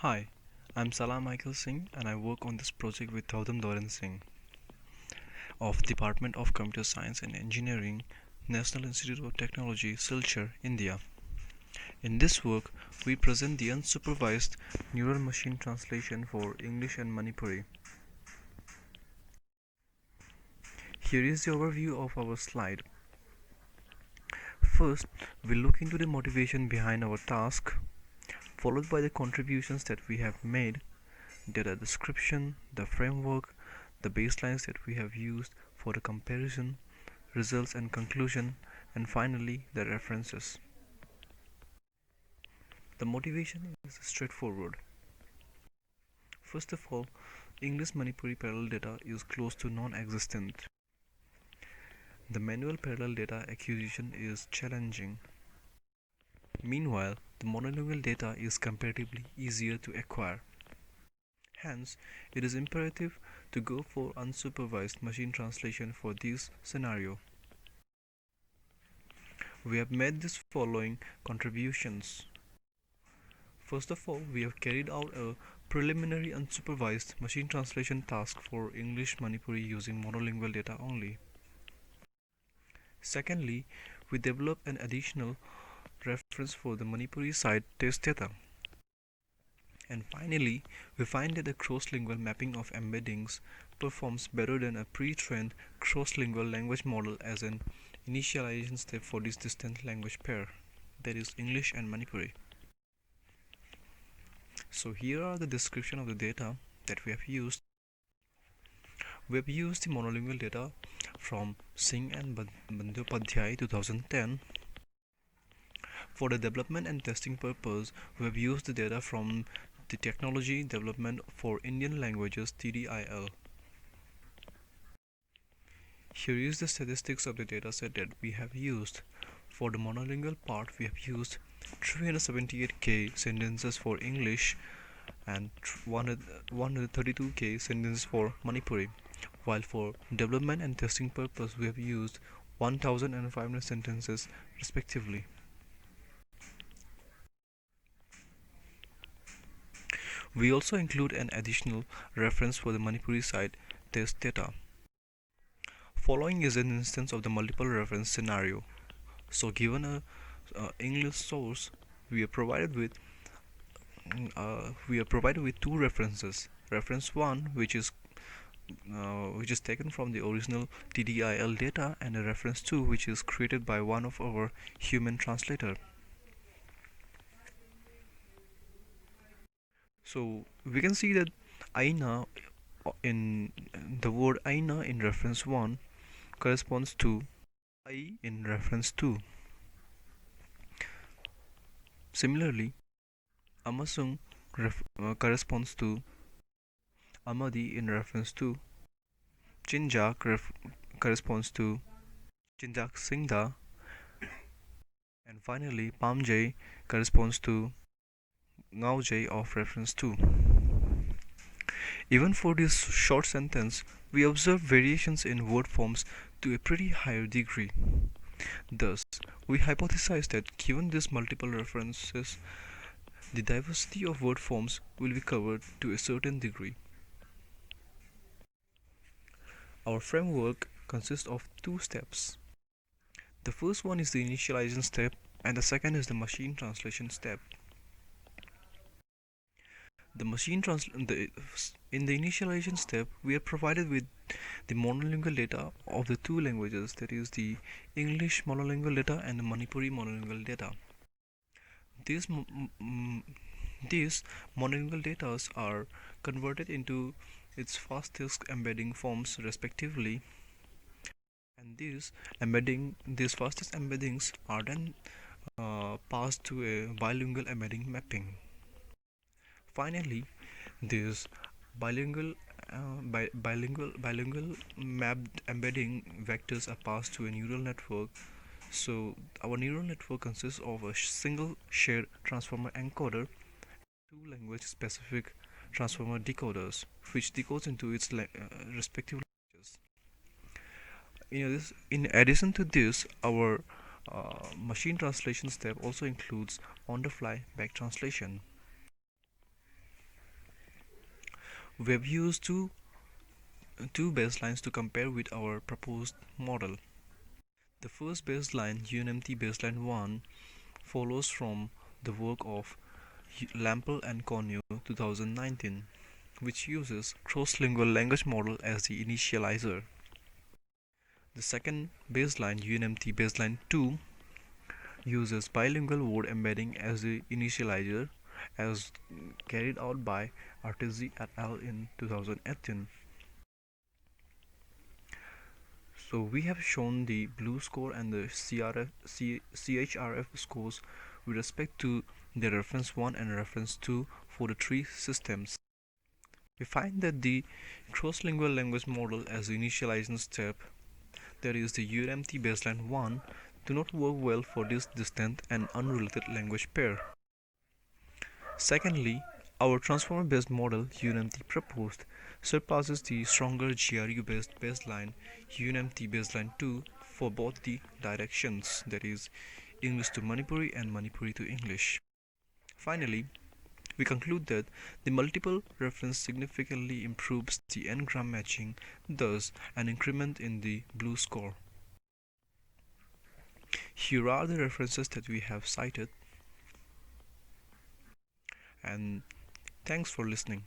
Hi, I'm Salah Michael Singh and I work on this project with Gautam Doran Singh of Department of Computer Science and Engineering, National Institute of Technology, Silchar, India. In this work, we present the unsupervised neural machine translation for English and Manipuri. Here is the overview of our slide. First, we'll look into the motivation behind our task, followed by the contributions that we have made, data description, the framework, the baselines that we have used for the comparison, results and conclusion, and finally the references. The motivation is straightforward. First of all, English Manipuri parallel data is close to non-existent. The manual parallel data acquisition is challenging. Meanwhile, the monolingual data is comparatively easier to acquire. Hence, it is imperative to go for unsupervised machine translation for this scenario. We have made these following contributions. First of all, we have carried out a preliminary unsupervised machine translation task for English Manipuri using monolingual data only. Secondly, we developed an additional reference for the Manipuri side test data. And finally, we find that the cross-lingual mapping of embeddings performs better than a pre-trained cross-lingual language model as an initialization step for this distant language pair, that is English and Manipuri. So here are the description of the data that we have used. We have used the monolingual data from Singh and Bandyopadhyay 2010. For the development and testing purpose, we have used the data from the Technology Development for Indian Languages TDIL. Here is the statistics of the dataset that we have used. For the monolingual part, we have used 378k sentences for English and 132k sentences for Manipuri, while for development and testing purpose we have used 1500 sentences respectively. We also include an additional reference for the Manipuri side test data. Following is an instance of the multiple reference scenario. So given a English source, we are provided with two references. Reference 1, which is taken from the original TDIL data, and a reference 2, which is created by one of our human translator. So we can see that Aina in the word Aina in reference 1 corresponds to I in reference 2. Similarly, Amasung corresponds to Amadi in reference to Chinjak corresponds to Chinjak Singda, and finally Pamjay corresponds to Ngaujay of reference 2. Even for this short sentence, we observe variations in word forms to a pretty higher degree. Thus, we hypothesize that given these multiple references, the diversity of word forms will be covered to a certain degree. Our framework consists of two steps. The first one is the initialization step, and the second is the machine translation step. In the initialization step, we are provided with the monolingual data of the two languages, that is the English monolingual data and the Manipuri monolingual data. These monolingual data are converted into its fastest embedding forms respectively, and these fastest embeddings are then passed to a bilingual embedding mapping. Finally, these bilingual mapped embedding vectors are passed to a neural network. So our neural network consists of a single shared transformer encoder, two language specific transformer decoders, which decodes into its respective languages. In addition to this, our machine translation step also includes on the fly back translation. We have used two baselines to compare with our proposed model. The first baseline, UNMT baseline 1, follows from the work of Lampel and Connew 2019, which uses cross-lingual language model as the initializer. The second baseline, UNMT baseline 2, uses bilingual word embedding as the initializer, as carried out by Artesi et al. In 2018. So we have shown the BLUE score and the CHRF scores with respect to the reference 1 and reference 2 for the three systems. We find that the cross-lingual language model as the initialization step, that is the UMT baseline 1, do not work well for this distant and unrelated language pair. Secondly, our transformer-based model UNMT proposed surpasses the stronger GRU-based baseline UNMT baseline 2 for both the directions, that is, English to Manipuri and Manipuri to English. Finally, we conclude that the multiple reference significantly improves the n-gram matching, thus an increment in the BLUE score. Here are the references that we have cited, and thanks for listening.